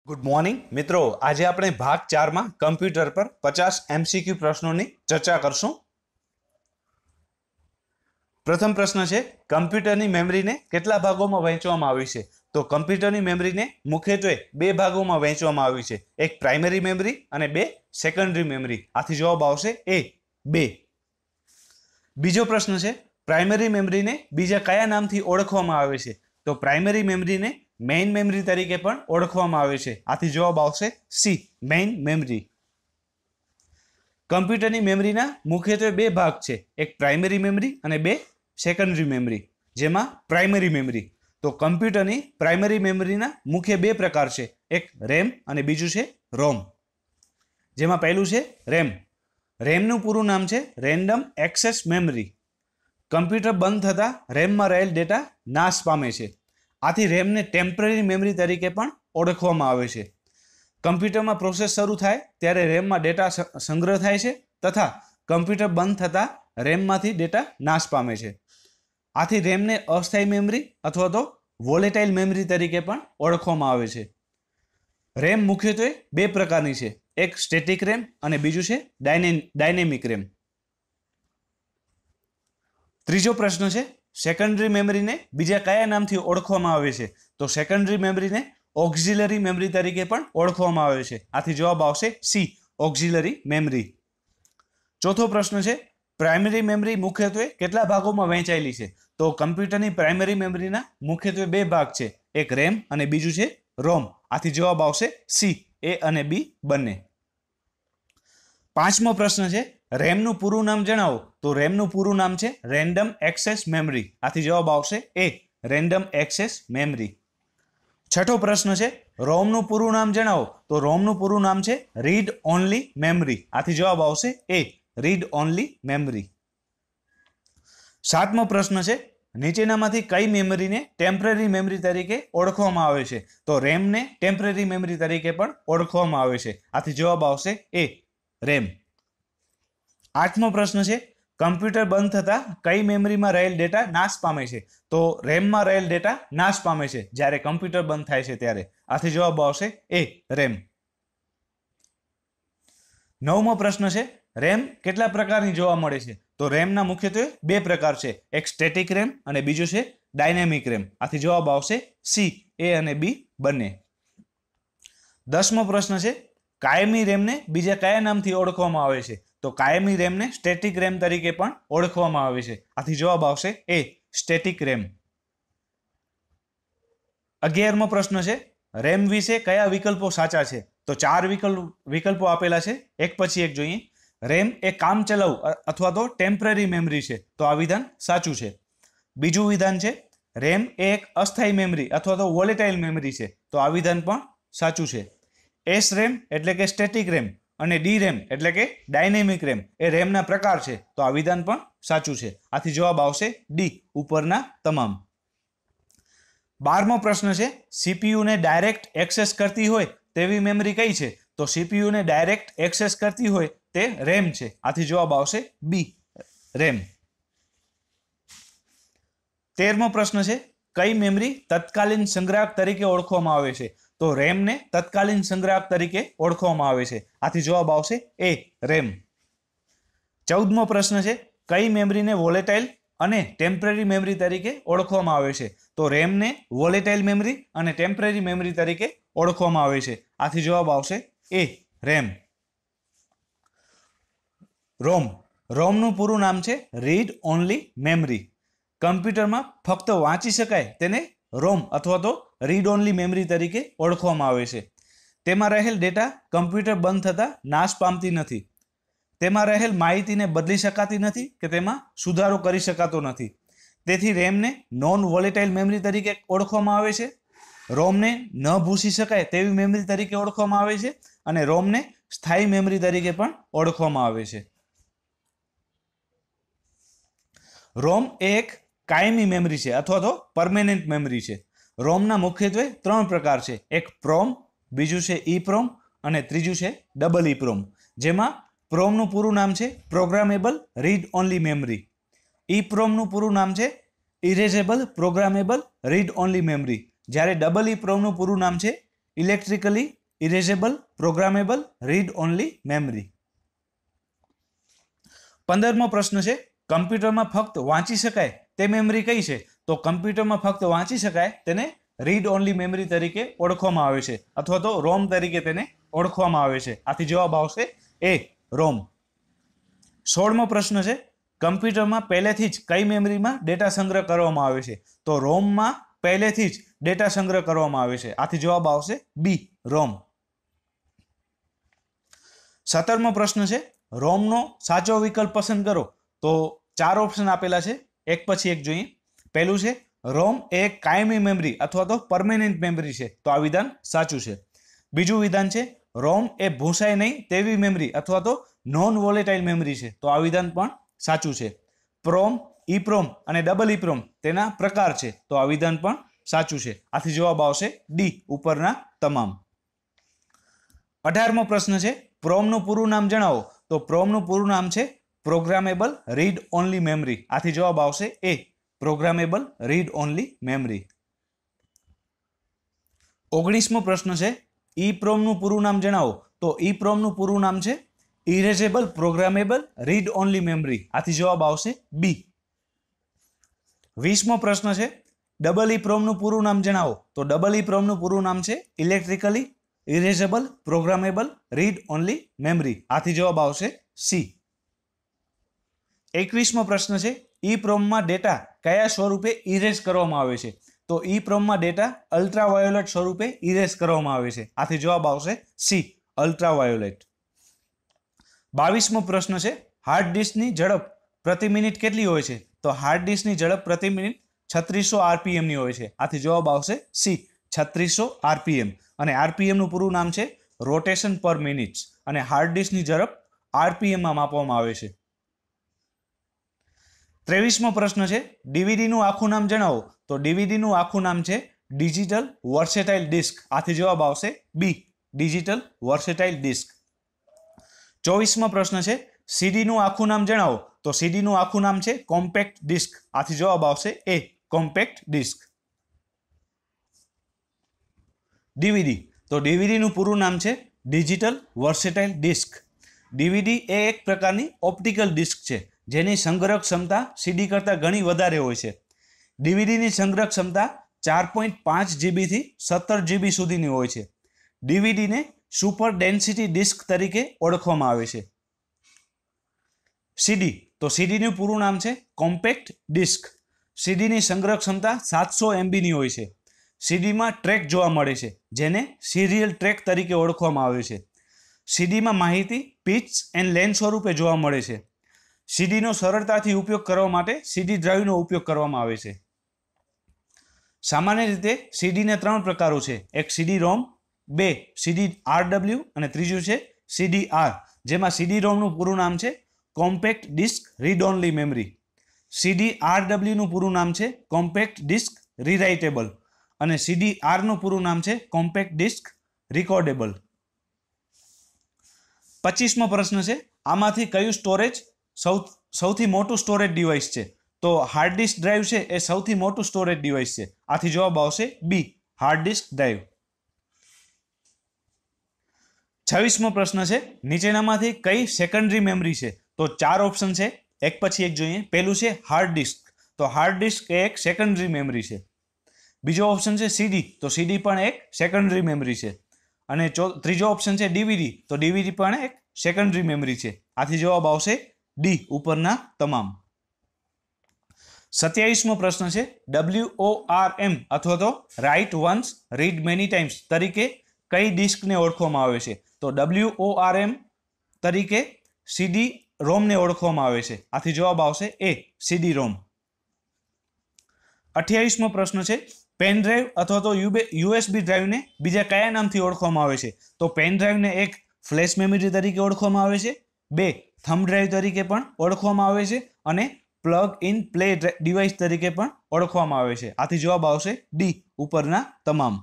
Good morning मित्रों, आज આપણે ભાગ 4 માં કમ્પ્યુટર પર 50 MCQ પ્રશ્નોની ચર્ચા કરશું। પ્રથમ પ્રશ્ન છે કમ્પ્યુટરની મેમરીને કેટલા ભાગોમાં વહેંચવામાં આવી છે? તો કમ્પ્યુટરની મેમરીને મુખ્યત્વે બે ભાગોમાં વહેંચવામાં આવી છે, એક પ્રાઇમરી મેમરી અને બે સેકન્ડરી મેમરી। આથી જવાબ આવશે એ 2। બીજો પ્રશ્ન છે પ્રાઇમરી મેમરીને બીજા કયા નામથી ઓળખવામાં આવે છે? તો પ્રાઇમરી મેમરીને મેઇન મેમરી તરીકે પણ ઓળખવામાં આવે છે। આથી જવાબ આવશે સી, મેઇન મેમરી। કમ્પ્યુટરની મેમરીના મુખ્યત્વે બે ભાગ છે, એક પ્રાઇમરી મેમરી અને બે સેકન્ડરી મેમરી। જેમાં પ્રાઇમરી મેમરી, તો કમ્પ્યુટરની પ્રાઇમરી મેમરીના મુખ્ય બે પ્રકાર છે, એક રેમ અને બીજું છે રોમ। જેમાં પહેલું છે રેમ। રેમનું પૂરું નામ છે રેન્ડમ એક્સેસ મેમરી। કમ્પ્યુટર બંધ થતાં રેમમાં રહેલ ડેટા નાશ પામે છે, આથી રેમને ટેમ્પરરી મેમરી તરીકે પણ ઓળખવામાં આવે છે। કમ્પ્યુટરમાં પ્રોસેસ શરૂ થાય ત્યારે રેમમાં ડેટા સંગ્રહ થાય છે તથા કમ્પ્યુટર બંધ થતાં રેમમાંથી ડેટા નાશ પામે છે, આથી રેમને અસ્થાયી મેમરી અથવા તો વોલેટાઇલ મેમરી તરીકે પણ ઓળખવામાં આવે છે। રેમ મુખ્યત્વે બે પ્રકારની છે, એક સ્ટેટિક રેમ અને બીજું છે ડાયનેમિક રેમ। ત્રીજો પ્રશ્ન છે સેકન્ડરી મેમરીને બીજા કયા નામથી ઓળખવામાં આવે છે? તો સેકન્ડરી મેમરીને ઓક્ઝિલરી મેમરી તરીકે પણ ઓળખવામાં આવે છે। આથી જવાબ આવશે સી, ઓક્ઝિલરી મેમરી। ચોથો પ્રશ્ન છે પ્રાઇમરી મેમરી મુખ્યત્વે કેટલા ભાગોમાં વહેંચાયેલી છે? તો કમ્પ્યુટરની પ્રાઇમરી મેમરીના મુખ્યત્વે બે ભાગ છે, એક રેમ અને બીજું છે રોમ। આથી જવાબ આવશે સી, એ અને બી બંને। પાંચમો પ્રશ્ન છે રેમનું પૂરું નામ જણાવો। તો રેમનું પૂરું નામ છે રેન્ડમ એક્સેસ મેમરી। આથી જવાબ આવશે એ, રેન્ડમ એક્સેસ મેમરી। છઠ્ઠો પ્રશ્ન છે રોમનું પૂરું નામ જણાવો। તો રોમનું પૂરું નામ છે રીડ ઓનલી મેમરી। આથી જવાબ આવશે એ, રીડ ઓનલી મેમરી। સાતમો પ્રશ્ન છે નીચેનામાંથી કઈ મેમરીને ટેમ્પરરી મેમરી તરીકે ઓળખવામાં આવે છે? તો રેમને ટેમ્પરરી મેમરી તરીકે પણ ઓળખવામાં આવે છે। આથી જવાબ આવશે એ, રેમ। આઠમો પ્રશ્ન છે કમ્પ્યુટર બંધ થતાં કઈ મેમરીમાં રહેલ ડેટા નાશ પામે છે? તો રેમમાં રહેલ ડેટા નાશ પામે છે જ્યારે કમ્પ્યુટર બંધ થાય છે ત્યારે। આથી જવાબ આવશે એ, રેમ। નવમો પ્રશ્ન છે રેમ કેટલા પ્રકારની જોવા મળે છે? તો રેમના મુખ્યત્વે બે પ્રકાર છે, એક સ્ટેટિક રેમ અને બીજું છે ડાયનેમિક રેમ। આથી જવાબ આવશે સી, એ અને બી બંને। દસમો પ્રશ્ન છે કાયમી રેમને બીજા કયા નામથી ઓળખવામાં આવે છે? તો કાયમી રેમને સ્ટેટિક રેમ તરીકે પણ ઓળખવામાં આવે છે। આથી જવાબ આવશે એ, સ્ટેટિક રેમ। 11મો પ્રશ્ન છે રેમ વિશે કયા વિકલ્પો સાચા છે? તો ચાર વિકલ્પો આપેલા છે, એક પછી એક જોઈએ। રેમ એ કામચલાઉ અથવા તો ટેમ્પરરી મેમરી છે, તો આ વિધાન સાચું છે। બીજું વિધાન છે રેમ એ એક અસ્થાયી મેમરી અથવા તો વોલેટાઇલ મેમરી છે, તો આ વિધાન પણ સાચું છે। એસ રેમ એટલે કે સ્ટેટિક રેમ અને ડી રેમ એટલે કે ડાયનેમિક રેમ એ રેમના પ્રકાર છે, તો આ વિધાન પણ સાચું છે। આથી જવાબ આવશે ડી, ઉપરના તમામ। 12મો પ્રશ્ન છે સીપીયુને ડાયરેક્ટ એક્સેસ કરતી હોય તેવી મેમરી કઈ છે? તો સીપીયુને ડાયરેક્ટ એક્સેસ કરતી હોય તે રેમ છે। આથી જવાબ આવશે બી, રેમ। 13મો પ્રશ્ન છે કઈ મેમરી તત્કાલીન સંગ્રાહક તરીકે ઓળખવામાં આવે છે? તો રેમને તત્કાલીન સંગ્રાહક તરીકે ઓળખવામાં આવે છે। આથી જવાબ આવશે એ, રેમ। 14મો પ્રશ્ન છે કઈ મેમરીને વોલેટાઇલ અને ટેમ્પરરી મેમરી તરીકે ઓળખવામાં આવે છે? તો રેમને વોલેટાઇલ મેમરી અને ટેમ્પરરી મેમરી તરીકે ઓળખવામાં આવે છે। આથી જવાબ આવશે એ, રેમ। રોમ। રોમનું પૂરું નામ છે રીડ ઓનલી મેમરી। કમ્પ્યુટરમાં ફક્ત વાંચી શકાય તેને રોમ અથવા તો રીડ ઓનલી મેમરી તરીકે ઓળખવામાં આવે છે। તેમાં રહેલ ડેટા કમ્પ્યુટર બંધ થતાં નાશ પામતી નથી, તેમાં રહેલ માહિતીને બદલી શકાતી નથી કે તેમાં સુધારો કરી શકાતો નથી, તેથી રેમને નોન વોલેટાઇલ મેમરી તરીકે ઓળખવામાં આવે છે। રોમને ન ભૂસી શકાય તેવી મેમરી તરીકે ઓળખવામાં આવે છે અને રોમને સ્થાયી મેમરી તરીકે પણ ઓળખવામાં આવે છે। રોમ એ એક કાયમી મેમરી છે અથવા તો પરમેનન્ટ મેમરી છે। રોમના મુખ્યત્વે ત્રણ પ્રકાર છે, એક પ્રોમ, બીજું છે ઈપ્રોમ અને ત્રીજું છે ડબલ ઈપ્રોમ। જેમાં પ્રોમનું પૂરું નામ છે પ્રોગ્રામેબલ રીડ ઓનલી મેમરી। ઈપ્રોમનું પૂરું નામ છે erasable programmable read only memory, જ્યારે ડબલ ઈપ્રોમનું પૂરું નામ છે electrically erasable, programmable, read only memory. 15મો પ્રશ્ન છે કમ્પ્યુટરમાં ફક્ત વાંચી શકાય તે મેમરી કઈ છે? તો કમ્પ્યુટરમાં ફક્ત વાંચી શકાય તેને રીડ ઓનલી મેમરી તરીકે ઓળખવામાં આવે છે અથવા તો રોમ તરીકે તેને ઓળખવામાં આવે છે. આથી જવાબ આવશે એ, રોમ. 16મો પ્રશ્ન છે કમ્પ્યુટરમાં પહેલેથી જ કઈ મેમરીમાં ડેટા સંગ્રહ કરવામાં આવે છે? તો રોમમાં પહેલેથી જ ડેટા સંગ્રહ કરવામાં આવે છે. આથી જવાબ આવશે બી, રોમ. 17મો પ્રશ્ન છે રોમનો સાચો વિકલ્પ પસંદ કરો. તો 4 ઓપ્શન આપેલા છે, એક પછી એક જોઈએ. પહેલું છે રોમ એ એક કાયમી મેમરી અથવા તો પરમેનન્ટ મેમરી છે. તો આ વિધાન સાચું છે. બીજું વિધાન છે રોમ એ ભૂસાય નહીં તેવી મેમરી અથવા તો નોન વોલેટાઇલ મેમરી છે. તો આ વિધાન પણ સાચું છે. પ્રોમ, ઈપ્રોમ અને ડબલ ઈપ્રોમ તેના પ્રકાર છે. તો આ વિધાન પણ સાચું છે. આથી જવાબ આવશે ડી, ઉપરના તમામ. 18મો પ્રશ્ન છે પ્રોમનું પૂરું નામ જણાવો. તો પ્રોમનું પૂરું નામ છે પ્રોગ્રામેબલ રીડ ઓનલી મેમરી. આથી જવાબ આવશે એ, પ્રોગ્રામેબલ રીડ ઓનલી મેમરી. 19મો પ્રશ્ન છે ઈપ્રોમનું પૂરું નામ જણાવો. તો ઈપ્રોમનું પૂરું નામ છે erasable programmable read only memory. આથી જવાબ આવશે બી. 20મો પ્રશ્ન છે ડબલ ઈપ્રોમનું પૂરું નામ જણાવો. તો ડબલ ઈપ્રોમનું પૂરું નામ છે electrically erasable programmable read only memory. આથી જવાબ આવશે સી. 21મો પ્રશ્ન છે ઈપ્રોમમાં ડેટા કયા સ્વરૂપે ઇરેઝ કરવામાં આવે છે? તો ઈપ્રોમમાં ડેટા અલ્ટ્રાવાયોલેટ સ્વરૂપે ઇરેઝ કરવામાં આવે છે. આથી જવાબ આવશે સી, અલ્ટ્રાવાયોલેટ. 22મો પ્રશ્ન છે હાર્ડ ડિસ્કની ઝડપ પ્રતિ મિનિટ કેટલી હોય છે? તો હાર્ડ ડિસ્કની ઝડપ પ્રતિ મિનિટ 3600 RPM ની હોય છે. આથી જવાબ આવશે સી, 3600 RPM. અને RPM નું પૂરું નામ છે રોટેશન પર મિનિટ્સ અને હાર્ડ ડિસ્કની ઝડપ RPM માં માપવામાં આવે છે. 23મો પ્રશ્ન છે ડીવીડીનું આખું નામ જણાવો. તો ડીવીડીનું આખું નામ છે ડિજિટલ વર્સેટાઇલ ડિસ્ક. આથી જવાબ આવશે બી, ડિજિટલ વર્સેટાઇલ ડિસ્ક. 24મો પ્રશ્ન છે સીડીનું આખું નામ જણાવો. તો સીડીનું આખું નામ છે કોમ્પેક્ટ ડિસ્ક. આથી જવાબ આવશે એ, કોમ્પેક્ટ ડિસ્ક. ડીવીડી, તો ડીવીડીનું પૂરું નામ છે ડિજિટલ વર્સેટાઇલ ડિસ્ક. ડીવીડી એ એક પ્રકારની ઓપ્ટિકલ ડિસ્ક છે જેની સંગ્રહ ક્ષમતા સીડી કરતાં ઘણી વધારે હોય છે. ડીવીડીની સંગ્રહ ક્ષમતા 4.5 GB થી 17 GB સુધીની હોય છે. ડીવીડીને સુપર ડેન્સિટી ડિસ્ક તરીકે ઓળખવામાં આવે છે. સીડી, તો સીડીનું પૂરું નામ છે કોમ્પેક્ટ ડિસ્ક. સીડીની સંગ્રહ ક્ષમતા 700 MB ની હોય છે. સીડીમાં ટ્રેક જોવા મળે છે જેને સિરિયલ ટ્રેક તરીકે ઓળખવામાં આવે છે. સીડીમાં માહિતી પિચ એન્ડ લેન સ્વરૂપે જોવા મળે છે. સીડીનો સરળતાથી ઉપયોગ કરવા માટે સીડી ડ્રાઈવનો ઉપયોગ કરવામાં આવે છે. સામાન્ય રીતે સીડીને 3 પ્રકારો છે, એક સીડી રોમ, 2 સીડી RW અને ત્રીજું છે સીડી આર, જેમાં સીડી રોમનું પૂરું નામ છે compact disc read only memory. CD RW નું પૂરું નામ છે કોમ્પેક્ટ ડિસ્ક રીરાઇટેબલ અને સીડી આર નું પૂરું નામ છે કોમ્પેક્ટ ડિસ્ક રિકોર્ડેબલ. 25મો પ્રશ્ન છે આમાંથી કયું સ્ટોરેજ સૌથી મોટું સ્ટોરેજ ડિવાઇસ છે? તો હાર્ડ ડિસ્ક ડ્રાઈવ છે એ સૌથી મોટું સ્ટોરેજ ડિવાઇસ છે. આથી જવાબ આવશે બી, હાર્ડ ડિસ્ક ડ્રાઈવ. 26મો પ્રશ્ન છે નીચેનામાંથી કઈ સેકન્ડરી મેમરી છે? તો 4 ઓપ્શન છે, એક પછી એક જોઈએ. પહેલું છે હાર્ડ ડિસ્ક. તો હાર્ડ ડિસ્ક એ એક સેકન્ડરી મેમરી છે. બીજો ઓપ્શન છે સીડી. તો સીડી પણ એક સેકન્ડરી મેમરી છે. અને ત્રીજો ઓપ્શન છે ડીવીડી. તો ડીવીડી પણ એક સેકન્ડરી મેમરી છે. આથી જવાબ આવશે ડી, ઉપરના તમામ. 27મો પ્રશ્ન છે WORM અથવા તો write once read many times તરીકે કઈ ડિસ્કને ઓળખવામાં આવે છે? તો WORM તરીકે સીડી રોમને ઓળખવામાં આવે છે. આથી જવાબ આવશે એ, સીડી રોમ. 28મો પ્રશ્ન છે પેન ડ્રાઈવ અથવા તો USB ડ્રાઈવને બીજા કયા નામથી ઓળખવામાં આવે છે? તો પેન ડ્રાઈવને એક ફ્લેશ મેમરી તરીકે ઓળખવામાં આવે છે, 2 થંબ ડ્રાઈવ તરીકે પણ ઓળખવામાં આવે છે અને પ્લગ ઇન પ્લે ડિવાઇસ તરીકે પણ ઓળખવામાં આવે છે. આથી જવાબ આવશે ડી, ઉપરના તમામ.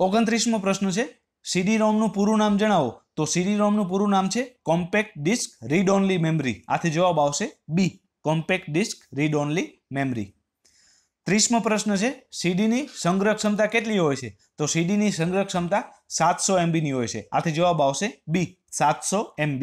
29મો પ્રશ્ન છે સીડી રોમનું પૂરું નામ જણાવો. તો સીડી રોમનું પૂરું નામ છે compact disc read only memory. આથી જવાબ આવશે B, compact disc read only memory. 30મો પ્રશ્ન છે સીડીની સંગ્રહ ક્ષમતા કેટલી હોય છે? તો સીડીની સંગ્રહ ક્ષમતા 700 MB ની હોય છે. આથી જવાબ આવશે બી 700 MB.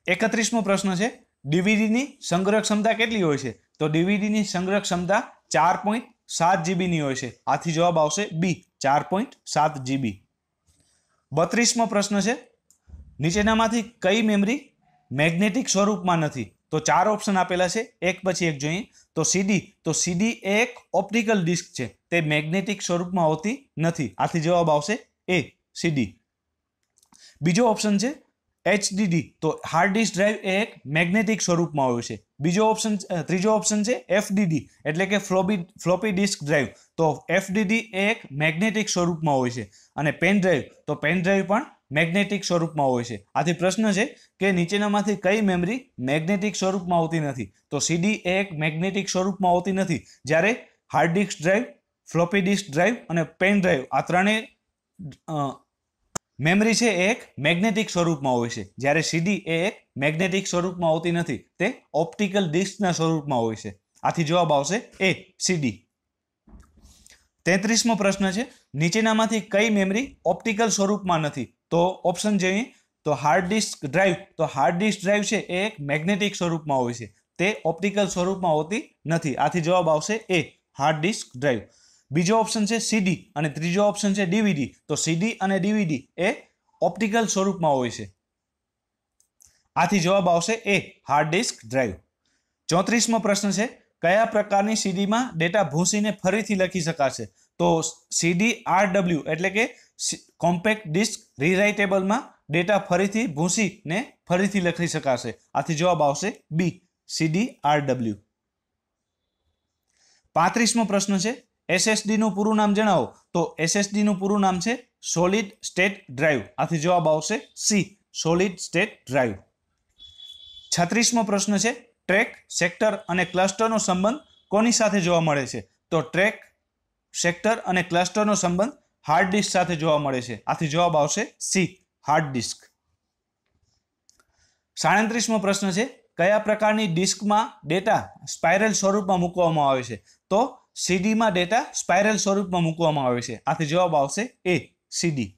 31મો પ્રશ્ન છે ડીવીડીની સંગ્રહ ક્ષમતા કેટલી હોય છે? તો ડીવીડીની સંગ્રહ ક્ષમતા 4.7 GB ની હોય છે. આથી જવાબ આવશે બી 4.7 GB. 32મો પ્રશ્ન છે નીચેનામાંથી કઈ મેમરી મેગ્નેટિક સ્વરૂપમાં નથી? તો 4 ઓપ્શન આપેલા છે, એક પછી એક જોઈએ. તો સીડી, તો સીડી એ એક ઓપ્ટિકલ ડિસ્ક છે, તે મેગ્નેટિક સ્વરૂપમાં હોતી નથી. આથી જવાબ આવશે એ સીડી. બીજો ઓપ્શન છે એચડીડી, તો હાર્ડ ડિસ્ક ડ્રાઈવ એ એક મેગ્નેટિક સ્વરૂપમાં હોય છે. ત્રીજો ઓપ્શન છે એફડીડી એટલે કે ફ્લોપી ડિસ્ક ડ્રાઈવ, તો એફડીડી એ એક મેગ્નેટિક સ્વરૂપમાં હોય છે. અને પેન ડ્રાઈવ, તો પેન ડ્રાઈવ પણ મેગ્નેટિક સ્વરૂપમાં હોય છે. આથી પ્રશ્ન છે કે નીચેનામાંથી કઈ મેમરી મેગ્નેટિક સ્વરૂપમાં હોતી નથી? તો સીડી એ એક મેગ્નેટિક સ્વરૂપમાં હોતી નથી, જ્યારે hard disk drive, floppy disk drive અને પેન ડ્રાઈવ આ ત્રણેય મેમરી છે એ એક મેગ્નેટિક સ્વરૂપમાં હોય છે, જ્યારે સીડી એ એક મેગ્નેટિક સ્વરૂપમાં હોતી નથી, તે ઓપ્ટિકલ ડિસ્કના સ્વરૂપમાં હોય છે. આથી જવાબ આવશે એ સીડી. 33મો પ્રશ્ન છે નીચેનામાંથી કઈ મેમરી ઓપ્ટિકલ સ્વરૂપમાં નથી? તો ઓપ્શન જોઈએ તો હાર્ડ ડિસ્ક ડ્રાઈવ, તો હાર્ડ ડિસ્ક ડ્રાઈવ છે એ એક મેગ્નેટિક સ્વરૂપમાં હોય છે, તે ઓપ્ટિકલ સ્વરૂપમાં હોતી નથી. આથી જવાબ આવશે એ હાર્ડ ડિસ્ક ડ્રાઈવ. બીજો ઓપ્શન છે સીડી અને ત્રીજો ઓપ્શન છે ડીવીડી, તો સીડી અને ડીવીડી એ ઓપ્ટિકલ સ્વરૂપમાં હોય છે. આથી જવાબ આવશે એ હાર્ડ ડિસ્ક ડ્રાઈવ. 34મો પ્રશ્ન છે કયા પ્રકારની સીડીમાં ડેટા ભૂંસીને ફરીથી લખી શકાશે? તો સીડી આરડબલ્યુ એટલે કે કોમ્પેક્ટ ડિસ્ક રીરાઇટેબલમાં ડેટા ફરીથી ભૂંસીને ફરીથી લખી શકાશે. આથી જવાબ આવશે બી સીડી આરડબલ્યુ. 35મો પ્રશ્ન છે એસએસડી નું પૂરું નામ જણાવો. તો એસએસડી નું પૂરું નામ છે સોલિડ સ્ટેટ ડ્રાઈવ. આથી જવાબ આવશે સી સોલિડ સ્ટેટ ડ્રાઈવ. 36મો પ્રશ્ન છે ટ્રેક, સેક્ટર અને ક્લસ્ટરનો સંબંધ કોની સાથે જોવા મળે છે? તો ટ્રેક, સેક્ટર અને ક્લસ્ટરનો સંબંધ હાર્ડ ડિસ્ક સાથે જોવા મળે છે. આથી જવાબ આવશે સી હાર્ડ ડિસ્ક. 37મો પ્રશ્ન છે કયા પ્રકારની ડિસ્કમાં ડેટા સ્પાઇરલ સ્વરૂપમાં મૂકવામાં આવે છે? તો સીડીમાં ડેટા સ્પાઇરલ સ્વરૂપમાં મૂકવામાં આવે છે. આથી જવાબ આવશે એ સીડી.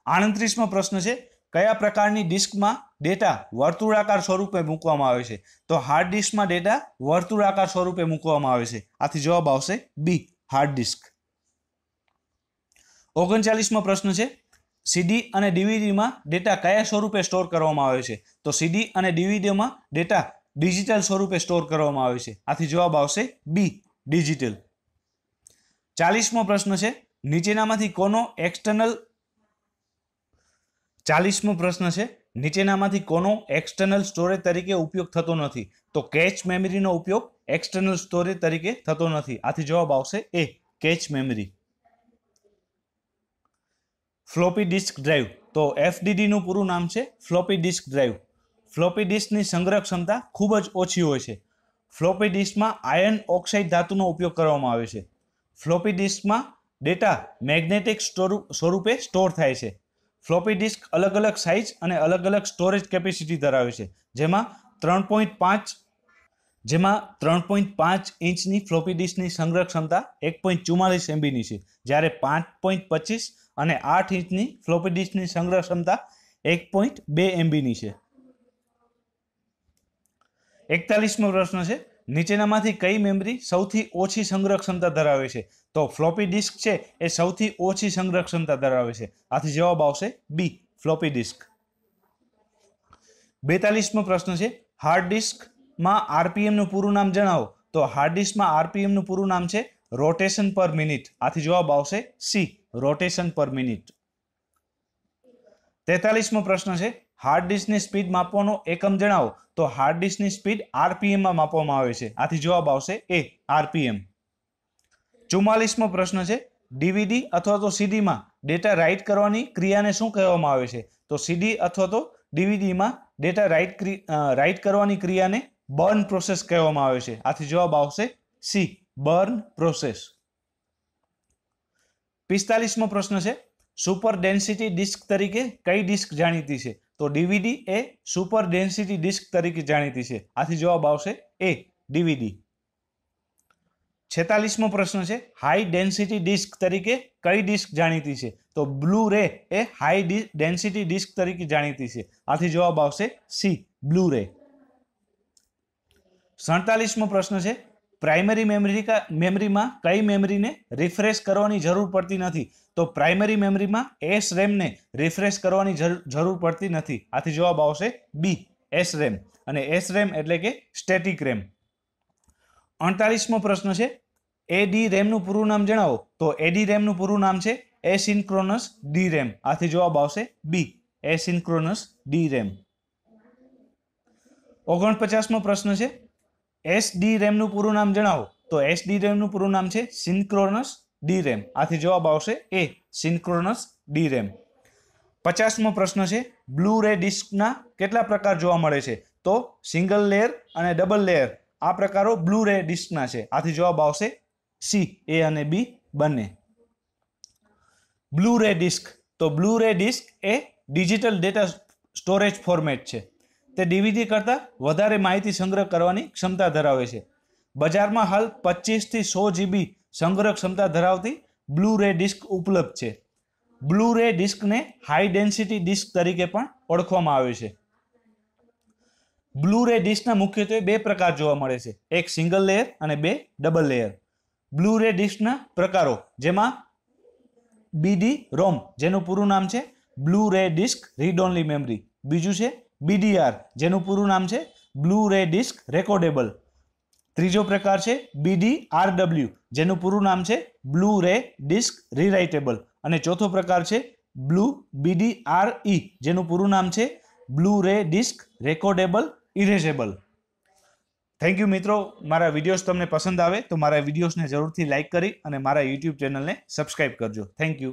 38મો પ્રશ્ન છે કયા પ્રકારની ડિસ્કમાં ડેટા વર્તુળાકાર સ્વરૂપે મૂકવામાં આવે છે? તો હાર્ડ ડિસ્કમાં ડેટા વર્તુળાકાર સ્વરૂપે મૂકવામાં આવે છે. આથી જવાબ આવશે બી હાર્ડ ડિસ્ક. 39મો પ્રશ્ન છે સીડી અને ડીવીડીમાં ડેટા કયા સ્વરૂપે સ્ટોર કરવામાં આવે છે? તો સીડી અને ડીવીડીમાં ડેટા ડિજિટલ સ્વરૂપે સ્ટોર કરવામાં આવે છે. આથી જવાબ આવશે બી ડિજિટલ. 40મો પ્રશ્ન છે નીચેનામાંથી કોનો એક્સટર્નલ સ્ટોરેજ તરીકે ઉપયોગ થતો નથી? તો કેચ મેમરીનો ઉપયોગ એક્સટર્નલ સ્ટોરેજ તરીકે થતો નથી. આથી જવાબ આવશે A cache memory. Floppy disk drive, તો એફડીડી નું પૂરું નામ છે ફ્લોપી ડિસ્ક ડ્રાઈવ. ફ્લોપી ડિસ્કની સંગ્રહ ક્ષમતા ખૂબ જ ઓછી હોય છે. ફ્લોપી ડિસ્કમાં આયર્ન ઓક્સાઇડ ધાતુનો ઉપયોગ કરવામાં આવે છે. ફ્લોપી ડિસ્કમાં ડેટા મેગ્નેટિક સ્વરૂપે સ્ટોર થાય છે. ફ્લોપી ડિસ્ક અલગ અલગ સાઇઝ અને અલગ અલગ સ્ટોરેજ કેપેસિટી ધરાવે છે, જેમાં 3.5 ઇંચની ફ્લોપી ડિસ્કની સંગ્રહ ક્ષમતા 1.44 MBની છે, જ્યારે 5.25 અને 8 ઇંચની ફ્લોપી ડિસ્કની સંગ્રહ ક્ષમતા 1.2 MBની છે. 41મો પ્રશ્ન છે નીચેનામાંથી કઈ મેમરી સૌથી ઓછી સંગ્રહ ક્ષમતા ધરાવે છે? તો ફ્લોપી ડિસ્ક છે એ સૌથી ઓછી સંગ્રહ ક્ષમતા ધરાવે છે. આથી જવાબ આવશે બી ફ્લોપી ડિસ્ક. 42મો પ્રશ્ન છે હાર્ડ ડિસ્કમાં આરપીએમ નું પૂરું નામ જણાવો. તો હાર્ડ ડિસ્કમાં આરપીએમ નું પૂરું નામ છે રોટેશન પર મિનિટ. આથી જવાબ આવશે સી રોટેશન પર મિનિટ. 43મો પ્રશ્ન છે હાર્ડ ડિસ્કની સ્પીડ માપવાનો એકમ જણાવો. તો હાર્ડ ડિસ્કની સ્પીડ આરપીએમમાં માપવામાં આવે છે. આથી જવાબ આવશે એ આરપીએમ. 44મો પ્રશ્ન છે ડીવીડી અથવા તો સીડીમાં ડેટા રાઇટ કરવાની ક્રિયાને શું કહેવામાં આવે છે? તો સીડી અથવા તો ડીવીડીમાં ડેટા રાઇટ કરવાની ક્રિયાને બર્ન પ્રોસેસ કહેવામાં આવે છે. આથી જવાબ આવશે સી બર્ન પ્રોસેસ. 45મો પ્રશ્ન છે સુપર ડેન્સિટી ડિસ્ક તરીકે કઈ ડિસ્ક જાણીતી છે? તો ડીવીડી એ સુપર ડેન્સિટી ડિસ્ક તરીકે જાણીતી છે. આથી જવાબ આવશે એ ડીવીડી. 46મો પ્રશ્ન છે હાઈ ડેન્સિટી ડિસ્ક તરીકે કઈ ડિસ્ક જાણીતી છે? તો બ્લુ રે એ હાઈ ડેન્સિટી ડિસ્ક તરીકે જાણીતી છે. આથી જવાબ આવશે સી, બ્લુ રે. 47મો પ્રશ્ન છે પ્રાઇમરી મેમરીમાં કઈ મેમરીને રિફ્રેશ કરવાની જરૂર પડતી નથી? તો પ્રાઇમરી મેમરીમાં SRAM ને રિફ્રેશ કરવાની જરૂર પડતી નથી. આથી જવાબ આવશે બી, SRAM. અને SRAM એટલે કે સ્ટેટિક રેમ. 48મો પ્રશ્ન છે ADRAM નું પૂરું નામ જણાવો. તો ADRAM નું પૂરું નામ છે એસિન્ક્રોનસ DRAM. આથી જવાબ આવશે બી, એસિન્ક્રોનસ DRAM. 49મો પ્રશ્ન છે SDRAM નું પૂરું નામ જણાવો. તો SDRAM નું પૂરું નામ છે સિન્ક્રોનસ DRAM. આથી જવાબ આવશે એ, સિન્ક્રોનસ DRAM. 50મો પ્રશ્ન છે બ્લુ રે ડિસ્કના કેટલા પ્રકાર જોવા મળે છે? તો સિંગલ લેયર અને ડબલ લેયર આ પ્રકારો બ્લુ રે ડિસ્કના છે. આથી જવાબ આવશે સી, એ અને બી બંને. બ્લુ રે ડિસ્ક. તો બ્લુ રે ડિસ્ક એ ડિજિટલ ડેટા સ્ટોરેજ ફોર્મેટ છે. તે ડીવીડી કરતાં વધારે માહિતી સંગ્રહ કરવાની ક્ષમતા ધરાવે છે. બજારમાં હાલ 25 થી 100 GB સંગ્રહ ક્ષમતા ધરાવતી બ્લુ રે ડિસ્ક ઉપલબ્ધ છે. બ્લુ રે ડિસ્કને હાઈ ડેન્સિટી ડિસ્ક તરીકે પણ ઓળખવામાં આવે છે. બ્લુ રે ડિસ્કના મુખ્યત્વે બે પ્રકાર જોવા મળે છે, એક સિંગલ લેયર અને બે ડબલ લેયર. બ્લુ રે ડિસ્કના પ્રકારો જેમાં BD-ROM જેનું પૂરું નામ છે બ્લુ રે ડિસ્ક રીડ ઓનલી મેમરી. બીજું છે BDR જેનું પૂરું નામ છે બ્લુ રે ડિસ્ક રેકોર્ડેબલ. ત્રીજો પ્રકાર છે BDRW જેનું પૂરું નામ છે બ્લુ રે ડિસ્ક રીરાઇટેબલ. અને ચોથો પ્રકાર છે BDRE જેનું પૂરું નામ છે બ્લુ રે ડિસ્ક રેકોર્ડેબલ ઇરેઝેબલ. થેન્ક યુ મિત્રો. મારા વિડીયોઝ તમને પસંદ આવે તો મારા વિડીયોઝને જરૂરથી લાઇક કરી અને મારા યુટ્યુબ ચેનલને સબસ્ક્રાઇબ કરજો. Thank you.